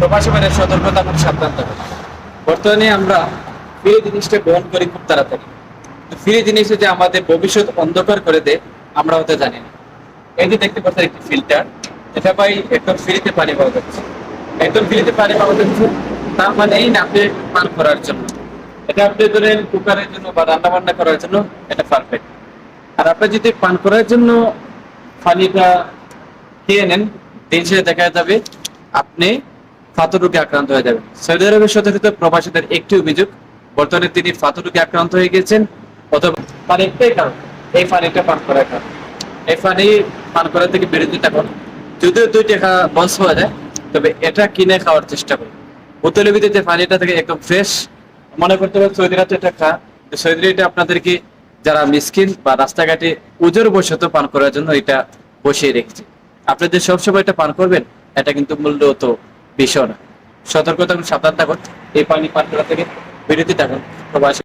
প্রবাসী ভাইদের সতর্কতা এবং সাবধান থাকুন। বর্তমানে আমরা ফ্রি জিনিসটা গ্রহণ করি খুব তাড়াতাড়ি। ফ্রি জিনিস যে আমাদের ভবিষ্যৎ অন্ধকার করে দেয় আমরা হতে জানি না। এই যে দেখতে পাচ্ছেন একটি ফিল্টার, এটা ভাই একদম ফ্রিতে পানি পাওয়া যাচ্ছে। একদম ফ্রিতে পানি পাওয়া যাচ্ছে, তার মানে এই না আপনি পান করার জন্য। এটা আপনি ধরেন কুকারের জন্য বা রান্না বান্না করার জন্য এটা পারফেক্ট। আর আপনি যদি পান করার জন্য পানিটা খেয়ে নেন, দিন শেষে দেখা যাবে আপনি ফাতর রোগে আক্রান্ত হয়ে যাবেন। সৌদি আরবের সচেতন প্রবাসীদের একটি অভিযোগ, বর্তমানে তিনি ফাতর রোগে আক্রান্ত হয়ে গেছেন, অথবা তার একটাই কারণ এই পানিটা পান করার কারণ। এই পানি পান করা থেকে বিরতি থাকুন। যদিও 2 টাকা লস হয়ে যায়, তবে এটা কিনে খাওয়ার চেষ্টা করুন। বোতলের ভিতরে যে পানিটা থাকে একদম ফ্রেশ। মনে করতে পারেন সৌদিরা তো এটা খা, সৌদিরা এটা আপনাদেরকে যারা মিসকিন বা রাস্তাঘাটে উজোর বসত পান করার জন্য এটা বসিয়ে রেখেছে। আপনাদের সবসময় এটা পান করবেন, এটা কিন্তু মূল্য তো বিষয় না। সতর্কতা এবং সাবধান থাকুন, এই পানি পান করা থেকে বিরতি থাকুন। প্রবাসী